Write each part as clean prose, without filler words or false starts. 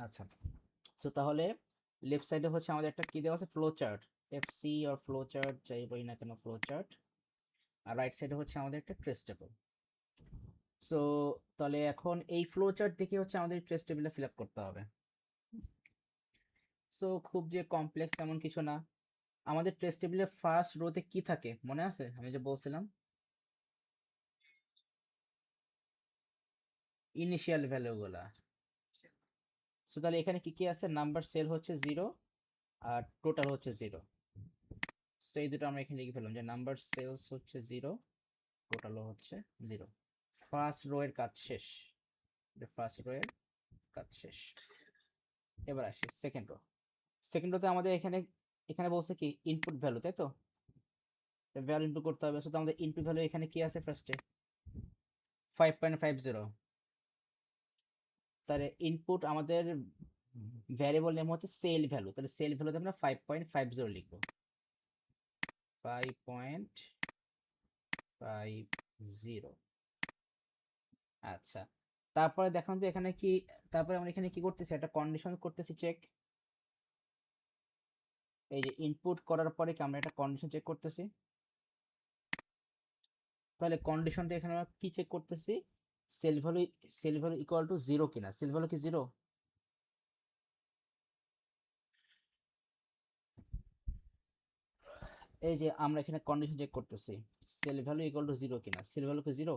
আচ্ছা, সো তাহলে লেফট সাইডে হচ্ছে আমাদের একটা কি দেওয়া আছে, flow chart, FC or flow chart যাই বলি না কেন, ফ্লো চার্ট। আর রাইট সাইডে হচ্ছে আমাদের একটা ট্রেস টেবল। সো তাহলে এখন এই ফ্লো চার্ট দেখে হচ্ছে আমাদের ট্রেস টেবিলে ফিল আপ করতে হবে। সো খুব যে কমপ্লেক্স এমন কিছু না। আমাদের ট্রেস টেবিলের ফার্স্ট রোতে কি থাকে মনে আছে, আমি যে বলছিলাম ইনিশিয়াল ভ্যালুগুলা। সো তাহলে এখানে কি কি আছে, নাম্বার সেল হচ্ছে 0 আর টোটাল হচ্ছে 0। সো এই দুটো আমরা এখানে লিখে ফেললাম যে নাম্বার সেলস হচ্ছে 0, টোটালও হচ্ছে 0। ফার্স্ট রো এর কাজ শেষ, ফার্স্ট রো এর কাজ শেষ। এবার আসি সেকেন্ড রো। সেকেন্ড রোতে আমাদের এখানে এখানে বলছে কি ইনপুট ভ্যালু, তাই তো, ভ্যালু ইনপুট করতে হবে। সো আমাদের ইনপুট ভ্যালু এখানে কি আছে ফার্স্টে 5.50। তাহলে ইনপুট আমাদের ভ্যারিয়েবল নেম হচ্ছে সেল ভ্যালু, তাহলে সেল ভ্যালুতে আমরা 5.50 লিখবো, 5.50। আচ্ছা, তারপরে দেখুন তো এখানে কি, তারপরে আমরা এখানে কি করতেছি, একটা কন্ডিশন করতেছি চেক। এই যে ইনপুট করার পরে কি আমরা একটা কন্ডিশন চেক করতেছি। তাহলে কন্ডিশনটা এখানে আমরা কি চেক করতেছি, সেল ভ্যালু ইকুয়াল টু 0 কিনা, সেল ভ্যালু কি 0। এই যে আমরা এখানে কন্ডিশন চেক করতেছি সেল ভ্যালু ইকুয়াল টু 0 কিনা, সেল ভ্যালু কি 0।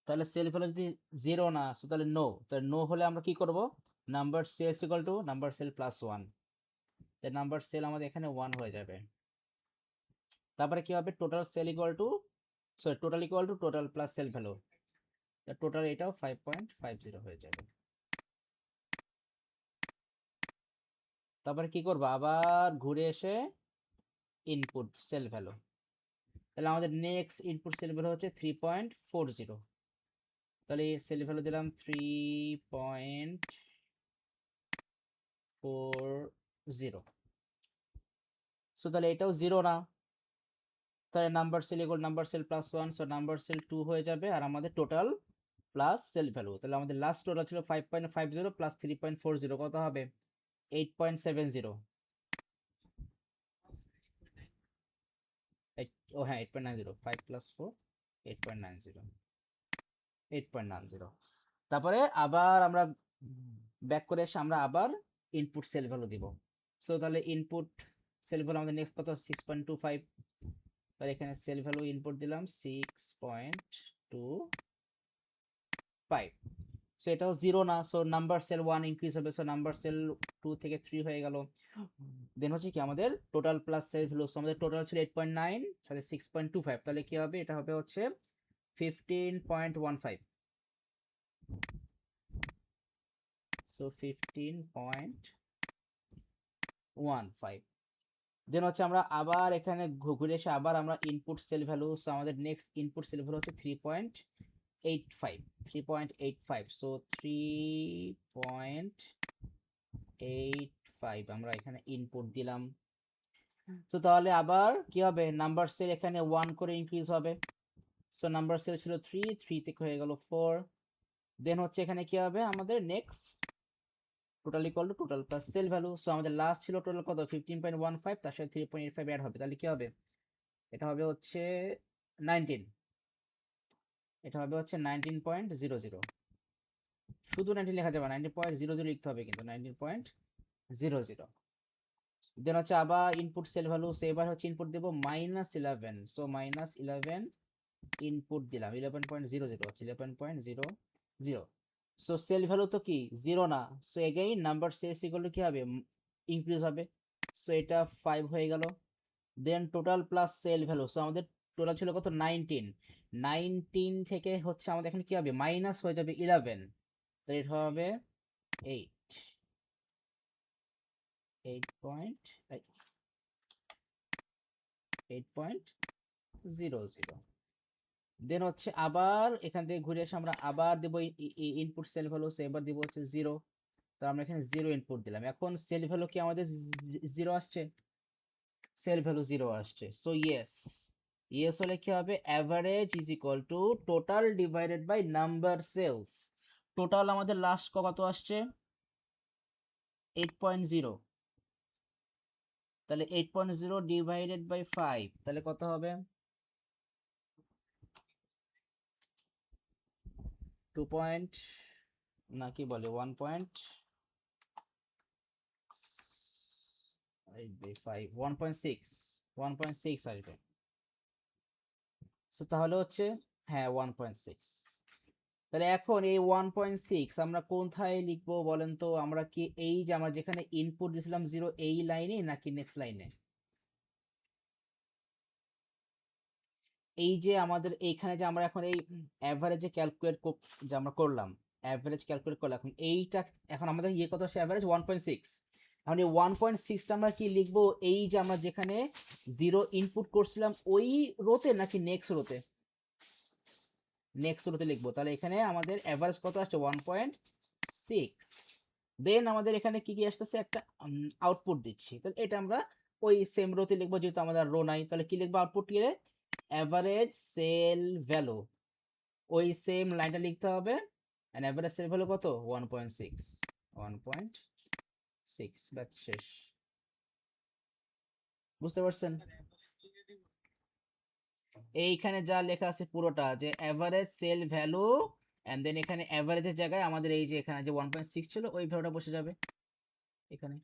তাহলে সেল ভ্যালু যদি 0 না, সো তাহলে নো, তাহলে নো হলে আমরা কি করব, number sales equal to number cell plus 1, তাই নাম্বার সেল আমাদের এখানে 1 হয়ে যাবে। তারপরে কি হবে, total sell equal to, sorry total equal to total plus sale value, total এটাও 5.50 হয়ে যাবে। তারপরে কি করবো, আবার ঘুরে এসে ইনপুট সেল ভ্যালু, তাহলে আমাদের নেক্সট ইনপুট সেল ভ্যালু হচ্ছে 3.40। তাহলে সেল ভ্যালু দিলাম 3.40। সো তাহলে এটাও 0 না, তাহলে number cell equal number cell plus 1, so number cell 2 হয়ে যাবে। আর আমাদের টোটাল প্লাস সেল ভ্যালু, তাহলে আমাদের লাস্ট টোটাল ছিল 5.50 প্লাস 3.40 কত হবে 8.70। ও হ্যাঁ 8.90, 5 প্লাস 4 8.90, 8.90। তারপরে আবার আমরা ব্যাক করে এসে আমরা আবার ইনপুট সেল ভ্যালু দিব। সো তাহলে ইনপুট সেল ভ্যালু আমাদের নেক্সট কত 6.25, তাহলে এখানে সেল ভ্যালু ইনপুট দিলাম 6.25। সো এটাও 0 না, সো নাম্বার সেল 1 ইনক্রিজ হবে, সো নাম্বার সেল 2 থেকে 3 হয়ে গেল। দেন হচ্ছে কি আমাদের total plus sale value, so আমাদের টোটাল ছিল 8.9 সাথে 6.25, তাহলে কি হবে, এটা হবে হচ্ছে 15.15। সো 15.15। দেন হচ্ছে আমরা আবার এখানে ঘুরে এসে আবার আমরা ইনপুট সেল ভ্যালু, সো আমাদের নেক্সট ইনপুট সেল ভ্যালু হচ্ছে 3.85, 3.85। সো 3.85 আমরা এখানে ইনপুট দিলাম। তো তাহলে আবার কি হবে, নাম্বার সেল এখানে 1 করে ইনক্রিজ হবে। সো নাম্বার সেল ছিল 3 থেকে হয়ে গেল 4। দেন হচ্ছে এখানে কি হবে, আমাদের next total equal to total plus sale value. So আমাদের লাস্ট ছিল টোটাল কত 15.15, তার সাথে 3.85 অ্যাড হবে, তাহলে কি হবে, এটা হবে হচ্ছে 19, এটা হবে হচ্ছে 19.00। শুধু 19 লেখা যাবে, 19.00 লিখতে হবে কিন্তু, 19.00। দেন হচ্ছে আবার ইনপুট সেল ভ্যালু, সো এবার হচ্ছে ইনপুট দেবো -11, সো -11 ইনপুট দিলাম 11.00 হচ্ছে 11.00। সো সেল ভ্যালু তো কি 0 না, so again number sales equal কি হবে, ইনক্রিজ হবে। সো এটা 5 হয়ে গেল। Then total plus sale value, so আমাদের টোটাল ছিল কত 19, 19 থেকে হচ্ছে আমাদের এখানে কি হবে মাইনাস হয়ে যাবে 11, তো এটা হবে 8, 8.00। দেন হচ্ছে আবার এখান থেকে ঘুরে এসে আমরা আবার দেবো ইনপুট সেল ভ্যালু, সো এবার দিব হচ্ছে 0। তো আমরা এখানে 0 ইনপুট দিলাম। এখন সেল ভ্যালু কি আমাদের 0 আসছে? সেল ভ্যালু 0 আসছে। সো ইয়েস হলে কি হবে? Average is equal to total divided by number cells. Total আমাদের লাস্ট কত আসছে? 8.0। তাহলে 8.0 ডিভাইডেড বাই 5, তাহলে কত হবে? 2 পয়েন্ট, না কি বলে 1.6 আসবে। সো তাহলে হচ্ছে, হ্যাঁ 1.6। তাহলে এখন এই 1.6 আমরা কোথায় লিখবো বলেন তো? আমরা কি এই যে আমরা যেখানে ইনপুট দিয়েছিলাম 0 এই লাইনে নাকি নেক্সট লাইনে? এই যে আমাদের এইখানে যে আমরা এখন এই অ্যাভারেজে ক্যালকুলেট যে আমরা করলাম, অ্যাভারেজ ক্যালকুলেট করলাম, এখন এইটা এখন আমাদের ইয়ে কত আসে? অ্যাভারেজ 1.6। এখন এই 1.6টা আমরা কি লিখবো? এই যে আমরা যেখানে 0 ইনপুট করছিলাম ওই রোতে নাকি নেক্সট রোতে? নেক্সট রোতে লিখবো। তাহলে এখানে আমাদের অ্যাভারেজ কত আসছে? 1.6। দেন আমাদের এখানে কি কি আসতেছে? একটা আউটপুট দিচ্ছি, তাহলে এটা আমরা ওই সেম রোতে লিখবো, যেহেতু আমাদের রো নাই। তাহলে কি লিখবো আউটপুট কি? অ্যাভারেজ সেল ভ্যালু, ওই সেম লাইনটা লিখতে হবে। এন্ড অ্যাভারেজ সেল ভ্যালু কত? 1.6। 1.6, ব্যাস শেষ। বুঝতে পারছেন? এইখানে যা লেখা আছে পুরোটা, যে average cell value, and then এখানে অ্যাভারেজের জায়গায় আমাদের এই যে এখানে যে 1.6 ছিল ওই ভ্যালুটা বসে যাবে এখানে।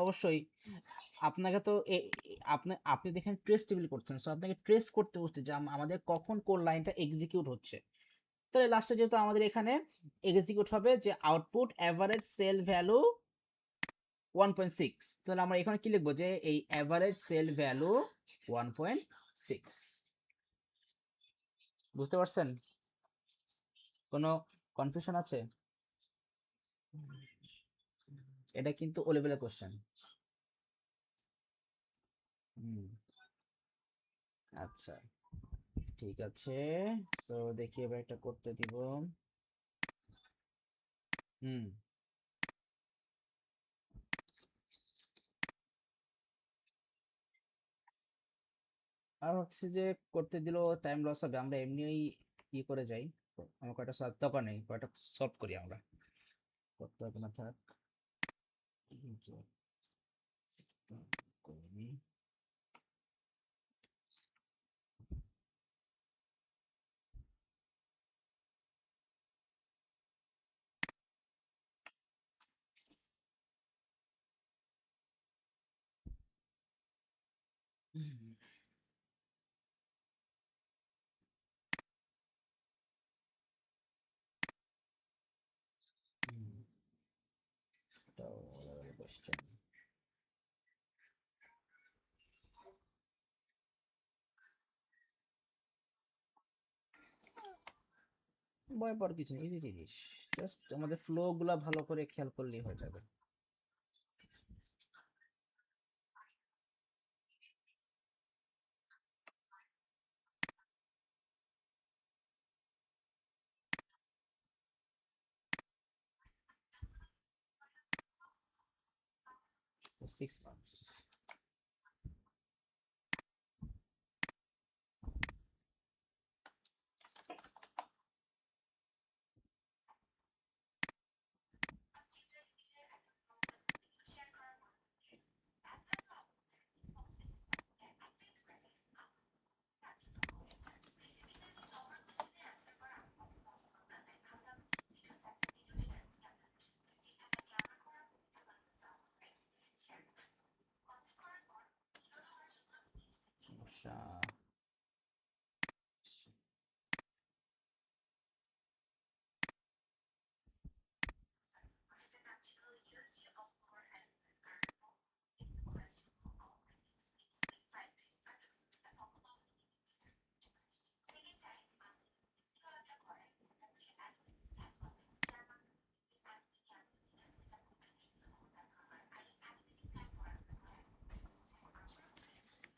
অবশ্যই। আপনাকে তো আপনি আপনি দেখেন ট্রেস টেবিল করছেন, সো আপনাকে ট্রেস করতে হচ্ছে যে আমাদের কখন কোন লাইনটা এক্সিকিউট হচ্ছে। তাহলে লাস্টে যেহেতু আমাদের এখানে এক্সিকিউট হবে যে আউটপুট অ্যাভারেজ সেল ভ্যালু 1.6, তাহলে আমরা এখানে কি লিখবো? যে এই অ্যাভারেজ সেল ভ্যালু 1.6। বুঝতে পারছেন? কোনো কনফিউশন আছে? এটা কিন্তু ও লেভেলের কোশ্চেন। আচ্ছা, ঠিক আছে। সো দেখি এবার এটা করতে দিব। হুম আর ভাবছি যে করতে দিলেও টাইম লস হবে, আমরা এমনিই ই করে যাই। আমার কয়টা সলভ দরকার নেই, কয়টা সলভ করি আমরা, করতে হবে না থাক। এই যে, করি। কোশ্চেন ভয় পাওয়ার কিছু নেই, ইজি জিনিস। জাস্ট আমাদের ফ্লো গুলা ভালো করে খেয়াল করলেই হয়ে যাবে। Six marks.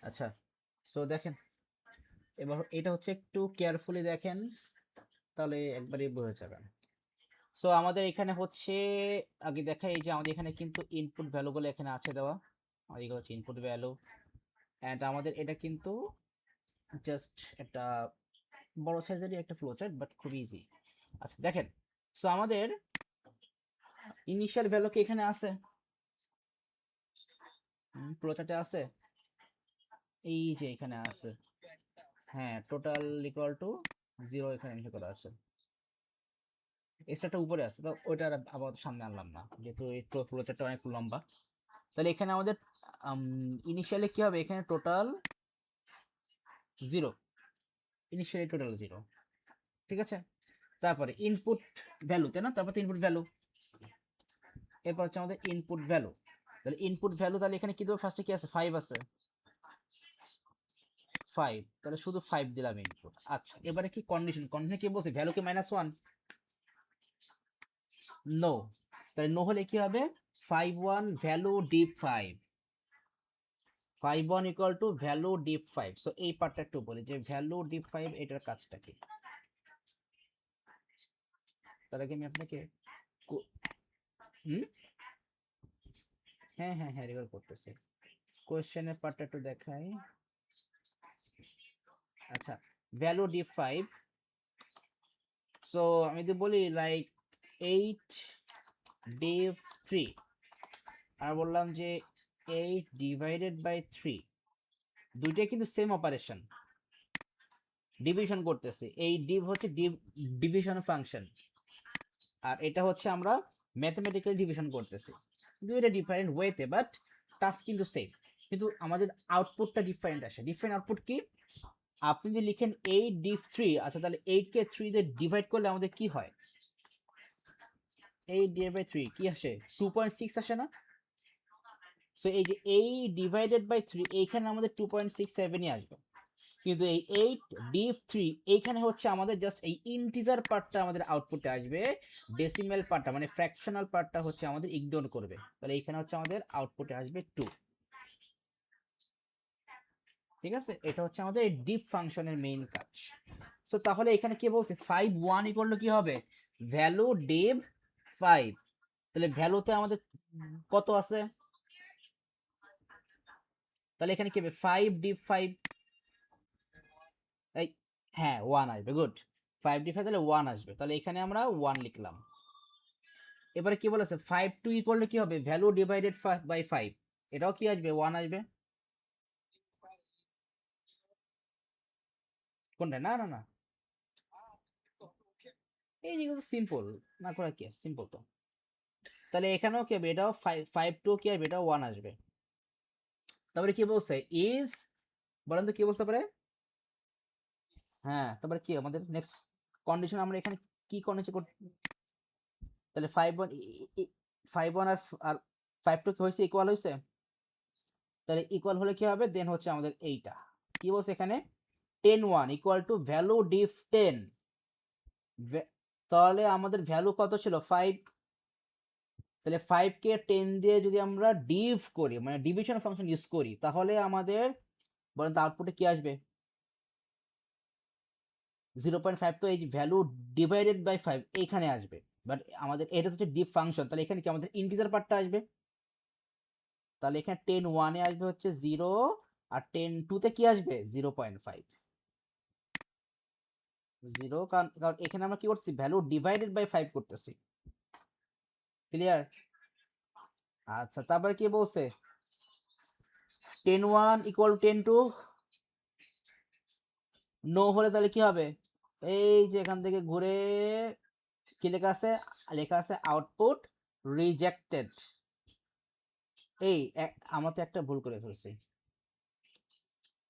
আচ্ছা, সো দেখেন এবার এটা হচ্ছে একটু কেয়ারফুলি দেখেন, তাহলে একবারই বোঝা যাবে। সো আমাদের এখানে হচ্ছে আগে দেখা, এই যে আমাদের এখানে কিন্তু ইনপুট ভ্যালুগুলো এখানে আছে দেওয়া, আর এগুলো হচ্ছে ইনপুট ভ্যালু, অ্যান্ড আমাদের এটা কিন্তু জাস্ট একটা বড় সাইজেরই একটা ফ্লোচার্ট, বাট খুব ইজি। আচ্ছা দেখেন, সো আমাদের ইনিশিয়াল ভ্যালু কি এখানে আছে? ফ্লোচার্টে আছে, এই যে এখানে আছে। হ্যাঁ, টোটাল ইকুয়াল টু 0 এখানে এন্টার করা আছে। এক্সট্রাটা উপরে আছে, তো ওইটা আবার সামনে আনলাম না, যেহেতু এই ফ্লোচার্টটা অনেক লম্বা। তাহলে এখানে আমাদের ইনিশিয়ালি কি হবে, এখানে টোটাল 0, ইনিশিয়ালি টোটাল 0, ঠিক আছে। তারপরে ইনপুট ভ্যালু, তাই না? তারপর ইনপুট ভ্যালু, এরপর হচ্ছে আমাদের ইনপুট ভ্যালু। তাহলে ইনপুট ভ্যালু, তাহলে এখানে কি দেবো? ফার্স্টে কি আছে? 5 আছে, 5, তাহলে শুধু 5 দিলাম ইনপুট। আচ্ছা, এবারে কি কন্ডিশন, কন্ডিশনে কি বলছে? ভ্যালু কি -1? নো। তাহলে নো হলে কি হবে? 5 1 value deep 5, 5 1 equal to value deep 5। So এই পার্টটা একটু বলি যে ভ্যালু ডিপ 5 এটার কাজটা কি। তার আগে আমি আপনাকে হুম, হ্যাঁ হ্যাঁ হ্যাঁ, রেকর্ড করতেছি। কোশ্চেনের পার্টটা একটু দেখাই। আচ্ছা, ভ্যালু ডিপ 5, সো আমি যদি বলি লাইক 8 ডিপ 3, আর বললাম যে 8 ডিভাইডেড বাই 3, দুইটাই কিন্তু সেম অপারেশন, ডিভিশন করতেছি। এই ডিভ হচ্ছে ডিভিশন ফাংশন, আর এটা হচ্ছে আমরা ম্যাথমেটিক্যাল ডিভিশন করতেছি, দুইটা ডিফারেন্ট ওয়েতে, বাট টাস্ক কিন্তু সেম। কিন্তু আমাদের আউটপুটটা ডিফারেন্ট আসে। ডিফারেন্ট আউটপুট কি? আপনি যদি লিখেন 8 ডিভ 3, আচ্ছা তাহলে 8 কে 3 দিয়ে ডিভাইড করলে আমাদের কি হয়? 8 ডিভাইড বাই 3 কি আসে? 2.6 আসে না? সো এই যে 8 ডিভাইডেড বাই 3, এইখানে আমাদের 2.67ই আসবে। কিন্তু এই 8 ডিভ 3 এইখানে হচ্ছে আমাদের জাস্ট এই ইন্টিজার পার্টটা আমাদের আউটপুটে আসবে, ডেসিমেল পার্টটা মানে ফ্র্যাকশনাল পার্টটা হচ্ছে আমাদের ইগনোর করবে। তাহলে এখানে হচ্ছে আমাদের আউটপুটে আসবে 2, ঠিক আছে। এটা হচ্ছে আমাদের এই ডিপ ফাংশনের মেইন কাজ। সো তাহলে এখানে কি বলছে? 5 1 ইকুয়াল টু কি হবে? Value div 5। তাহলে ভ্যালুতে আমাদের কত আছে? তাহলে এখানে কি হবে? 5 ডিভ 5, এই হ্যাঁ 1 আসবে, গুড। 5 ডিভ 5 তাহলে 1 আসবে, তাহলে এখানে আমরা 1 লিখলাম। এবারে কি বলেছে? 5 2 ইকুয়াল টু কি হবে? ভ্যালু ডিভাইডেড বাই 5, এটাও কি আসবে? 1 আসবে। কোনটা? না না না, এই যেগুলো সিম্পল না করা কি সিম্পল তো। তাহলে এখানেও কি হবে? এটাও 5 5 2 কি আসবে? এটাও 1 আসবে। তারপরে কি বলছে? ইজ, বলেন তো কি বলতে পারে? হ্যাঁ, তারপরে কি আমাদের নেক্সট কন্ডিশন, আমরা এখানে কি কন্ডিশন করতে? তাহলে 5 1, 5 1 আর 5 2 কি হয়েছে? ইকুয়াল হয়েছে। তাহলে ইকুয়াল হলে কি হবে? দেন হচ্ছে আমাদের এইটা কি বলছে এখানে? 10 1 ইকুয়াল টু ভ্যালু ডিফ 10। তাহলে আমাদের ভ্যালু কত ছিল? 5। তাহলে 5 কে 10 দিয়ে যদি আমরা ডিভ করি, মানে ডিভিশন ফাংশন ইউজ করি, তাহলে আমাদের বলেন তো আউটপুটে কি আসবে? 0.5। তো এই ভ্যালু ডিভাইডেড বাই 5 এইখানে আসবে, বাট আমাদের এটা হচ্ছে ডিপ ফাংশন, তাহলে এখানে কি আমাদের ইন্টিজার পার্টটা আসবে। তাহলে এখানে 10 1 এ আসবে হচ্ছে 0, আর 10 2 তে কি আসবে? 0.5। 0, কারণ কারণ এখানে আমরা কি করছি? ভ্যালু ডিভাইডেড বাই 5 করতেছি। ক্লিয়ার? আচ্ছা, তারপরে কি বলছে? 10 1 ইকুয়াল 10 2, নো হলে তাহলে কি হবে? এই যে এখান থেকে ঘুরে কি লেখা আছে? লেখা আছে আউটপুট রিজেক্টেড। এই আমরা তো একটা ভুল করে ফেলছি।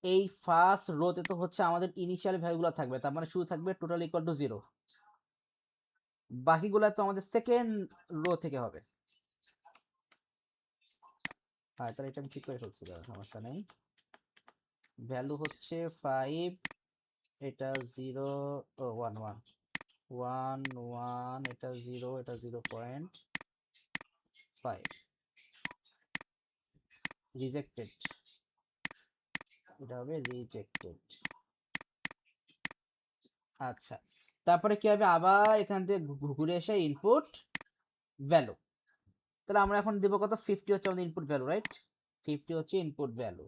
এই ফার্স্ট রোতে তো হচ্ছে আমাদের ইনিশিয়াল ভ্যালুগুলো থাকবে, তার মানে শুধু থাকবে টোটাল ইকুয়াল টু 0, বাকিগুলো তো আমাদের সেকেন্ড রো থেকে হবে। হ্যাঁ, তাহলে এটা আমি ঠিক করে ফেলছি, সমস্যা নেই। ভ্যালু হচ্ছে 5, এটা 0, ও 1 1 1 1, এটা 0, এটা 0.5, রিজেক্টেড, এটা হবে রিজেক্টেড। আচ্ছা, তারপরে কি হবে, আবার এখান থেকে ঘুরে এসে ইনপুট ভ্যালু। তাহলে আমরা এখন দেবো কত, 50 হচ্ছে আমাদের ইনপুট ভ্যালু, রাইট? 50 হচ্ছে ইনপুট ভ্যালু।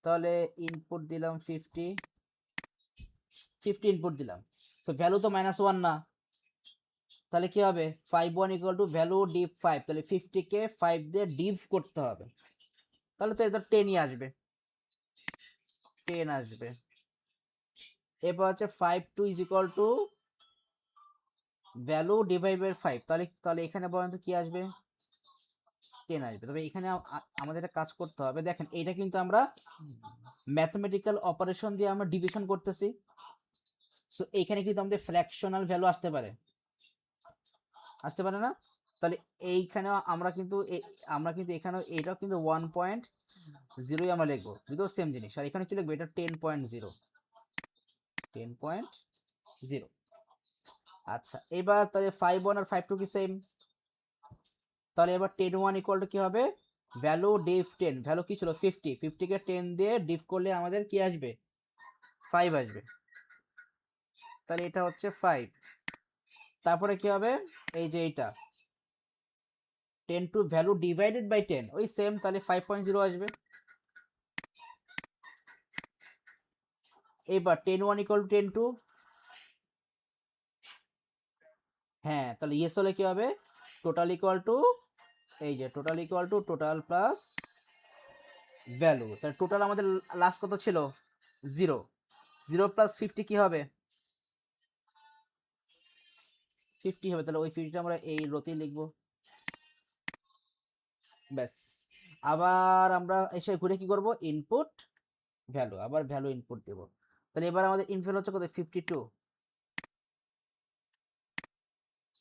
তাহলে ইনপুট দিলাম 50 ইনপুট দিলাম। তো ভ্যালু তো -1 না, তাহলে কি হবে, 51 ইকুয়াল টু ভ্যালু ডিভ 5, তাহলে 50 কে 5 দিয়ে ডিভ করতে হবে, তাহলে তো এটা 10ই আসবে, 10 আসবে। এরপর হচ্ছে 52 is equal to value divide by 5, তাহলে এখানে বলেন তো কি আসবে, 10 আসবে। তবে এখানে আমাদের একটা কাজ করতে হবে, দেখেন এটা কিন্তু আমরা ম্যাথমেটিক্যাল অপারেশন দিয়ে আমরা ডিভিশন করতেছি, সো এইখানে কিন্তু আমাদের ফ্র্যাকশনাল ভ্যালু আসতে পারে না? তাহলে এইখানেও আমরা কিন্তু এখানেও এটাও কিন্তু 1.0 আমরা লিখবো, দুটো সেম জিনিস। আর এখানে কি লিখবো, এটা 10.0। আচ্ছা, এবার তাহলে 51 আর 52 কি সেম, তাহলে এবার 10.1 ইকুয়াল টু কি হবে, ভ্যালু ডিভ 10, ভ্যালু কি ছিল 50, 50 কে 10 দিয়ে ডিভ করলে আমাদের কি আসবে, 5 আসবে, তাহলে এটা হচ্ছে 5। তারপরে কি হবে, এই যে এইটা 10 টু ভ্যালু ডিভাইডেড বাই 10, ওই সেম, তাহলে 5.0 আসবে। এবার 10.1 ইকুয়াল টু 10.2, হ্যাঁ, তাহলে ইয়েস হলে কি হবে, টোটাল ইকুয়াল টু, এই যে total equal to total plus value, তাহলে টোটাল আমাদের লাস্ট কত ছিল, 0, 0 প্লাস 50 কি হবে, 50 হবে, তাহলে ওই 50টা আমরা এই রোতেই লিখবো, ব্যাস। আবার আমরা এসে ঘুরে কি করব, ইনপুট ভ্যালু, আবার ভ্যালু ইনপুট দেব। তাহলে এবার আমাদের ইনপুট হচ্ছে কত, 52,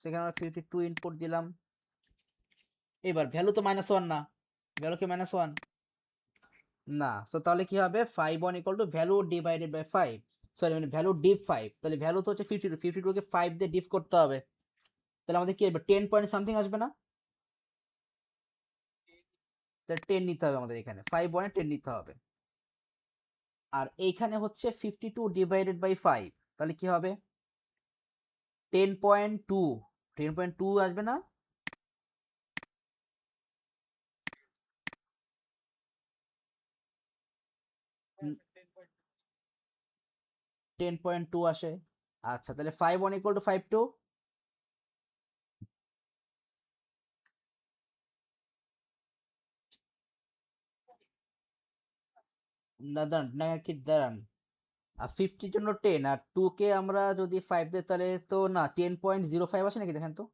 সেখানে আমরা 52 ইনপুট দিলাম। এবার ভ্যালু তো -1 না, ভ্যালু কি -1 না, সো তাহলে কি হবে, 51 equal to value divided by 5, sorry মানে ভ্যালু ডিভ 5, তাহলে ভ্যালু তো হচ্ছে 52, 52 কে 5 দিয়ে ডিভ করতে হবে, তাহলে আমাদের কি হবে, 10 পয়েন্ট সামথিং আসবে না, তাহলে 10 নিতে হবে আমাদের, এখানে 51 এ 10 নিতে হবে। আর এইখানে হচ্ছে 52 ডিভাইডেড বাই 5, তাহলে কি হবে, 10.2, 10.2 আসবে না, 10.2 আসে। আচ্ছা, তাহলে 51 ইকুয়াল টু 52, না দাঁড়ান, না কি দাঁড়ান, আর 50 জন্য 10 আর 2 কে আমরা যদি 5 দেই তাহলে তো না, 10.05 আসে নাকি, দেখেন তো,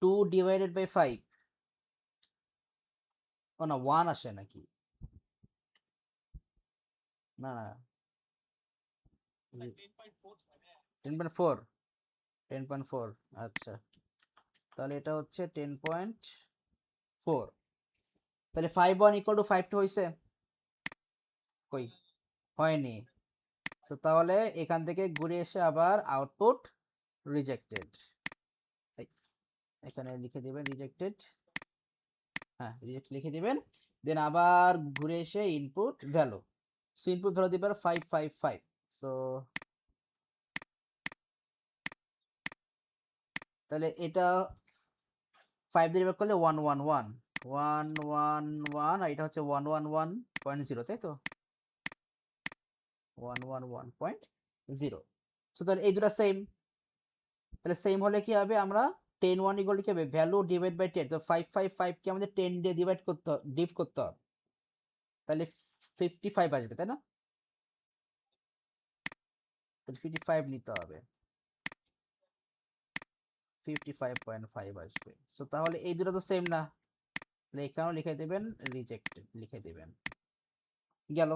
2 ডিভাইডেড বাই 5, ও না 1 আসে নাকি, না না 10.4, 10.4, আচ্ছা, তাহলে এটা হচ্ছে 10.4, তাহলে 51 ইকুয়াল টু 52 হয়েছে, কই হয়নি, তো তাহলে এখান থেকে ঘুরে এসে আবার আউটপুট রিজেক্টেড, এখানে লিখে দিবেন রিজেক্টেড, হ্যাঁ রিজেক্ট লিখে দিবেন, দেন আবার ঘুরে এসে input value, so input value দিবেন 555, সো তাহলে এটা 5 দিয়ে ডিভাইড করলে 111, 111, আর এটা হচ্ছে 111.0, তাই তো 111.0, সো তাহলে এই দুটো সেম, তাহলে সেম হলে কি হবে, আমরা 10.1 ইকুয়াল কি হবে, ভ্যালু ডিভাইড বাই 10, তো 555 কে আমাদের 10 দিয়ে ডিভাইড করতে হবে, ডিভ করতে হবে, তাহলে 55 আসবে, তাই না, তাহলে 55 নিতে হবে, 55.5 আসবে, সো তাহলে এই দুটো তো সেম না, তাহলে এখানেও লিখে দেবেন রিজেক্টেড, লিখে দেবেন, গেল।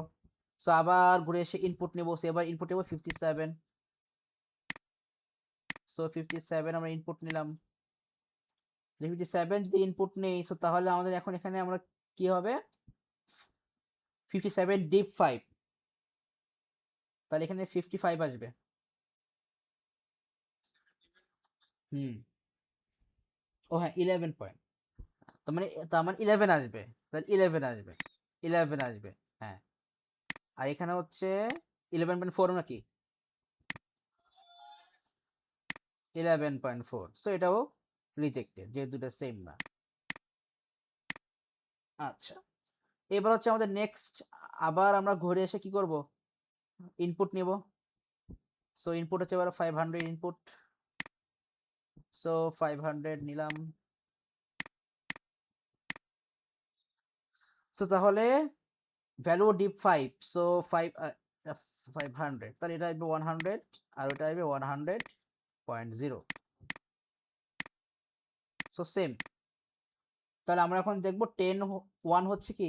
সো আবার ঘুরে এসে ইনপুট নেব, এবার ইনপুট নেব 57, সো 57 আমরা ইনপুট নিলাম, 57 যদি ইনপুট নেই, সো তাহলে আমাদের এখন এখানে আমরা কি হবে, 57 ডিপ 5, তাহলে এখানে 55 আসবে, হুম, ও হ্যাঁ 11 পয়েন্ট, তার মানে 11 আসবে, তাহলে 11 আসবে, 11 আসবে, হ্যাঁ, আর এখানে হচ্ছে 11.4 নাকি 11.4, সো এটাও রিজেক্টেড, যে দুটো সেম না। আচ্ছা, এবার হচ্ছে আমাদের নেক্সট, আবার আমরা ঘুরে এসে কি করব, ইনপুট নেব। সো ইনপুট হচ্ছে এবার 500 ইনপুট, সো 500 নিলাম। সো তাহলে ভ্যালু ডিপ 5, সো 500, তাহলে এটা আসবে 100 আর ওটা আসবে 100.0, সো সেম। তাহলে আমরা এখন দেখবো 10 1 হচ্ছে কি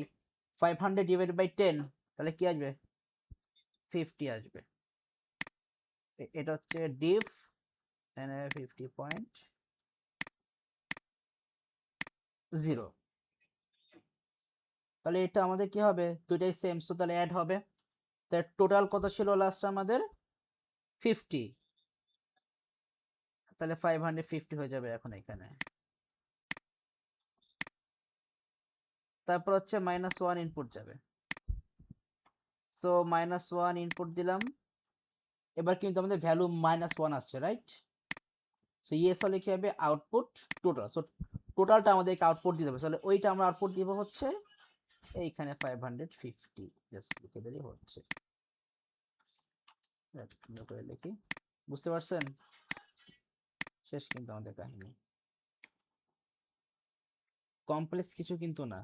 500 ডিভাইডেড বাই 10, তাহলে কি আসবে 50 আসবে। এটা হচ্ছে ডিফ 50.0, তাহলে এটা আমাদের কি হবে, দুইটাই সেম, সো তাহলে অ্যাড হবে। তাহলে টোটাল কত ছিল লাস্ট আমাদের 50, তাহলে 550 হয়ে যাবে এখন এখানে। তারপর হচ্ছে -1 ইনপুট যাবে, সো -1 ইনপুট দিলাম। এবার কিন্তু আমাদের ভ্যালু -1 আসছে, রাইট? সো ইয়েস হলে কি হবে আউটপুট টোটাল, সো টোটালটা আমাদেরকে আউটপুট দিতে হবে, তাহলে ওইটা আমরা আউটপুট দিব হচ্ছে এইখানে 550, জাস্ট লিখে দিলেই হচ্ছে। লিখি, বুঝতে পারছেন? শেষ কিন্তু আমাদের কাহিনী, কমপ্লেক্স কিছু কিন্তু না,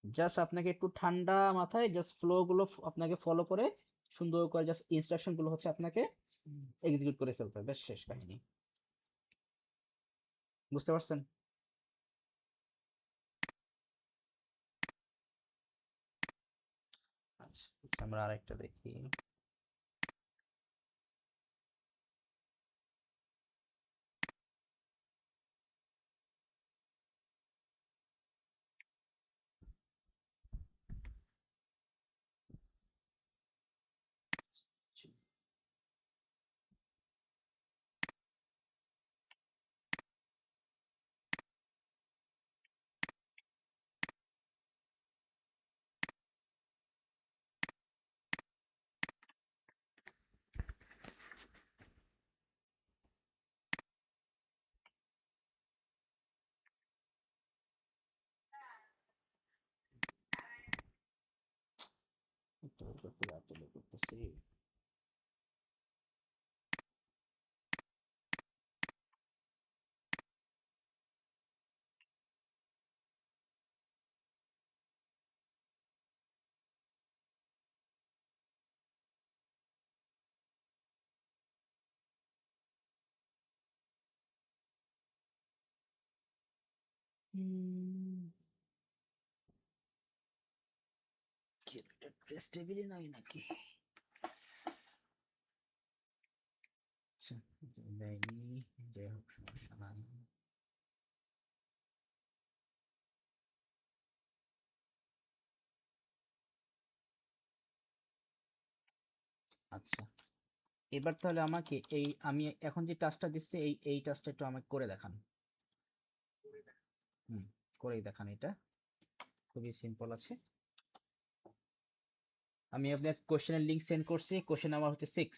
জাস্ট আপনাকে একটু ঠান্ডা মাথায় জাস্ট ফ্লো গুলো আপনাকে ফলো করে সুন্দর করে জাস্ট ইনস্ট্রাকশন গুলো হচ্ছে আপনাকে এক্সিকিউট করে ফেলতে হবে, শেষ কাহিনী। বুঝতে পারছেন? আচ্ছা, আমরা আরেকটা দেখি। করতেছি। কি এটা ট্রেস টেবিলে নাই নাকি? আচ্ছা, দেয়নি, যাই হোক সমস্যা নাই। আচ্ছা, এবার তাহলে আমাকে এই আমি এখন যে টাস্কটা দিচ্ছি এই টাস্কটা একটু আমাকে করে দেখান। হুম, করেই দেখান, এটা খুবই সিম্পল আছে। আমি আপনার কোশ্চেনের লিঙ্ক সেন্ড করছি, কোশ্চেন নাম্বার হচ্ছে 6।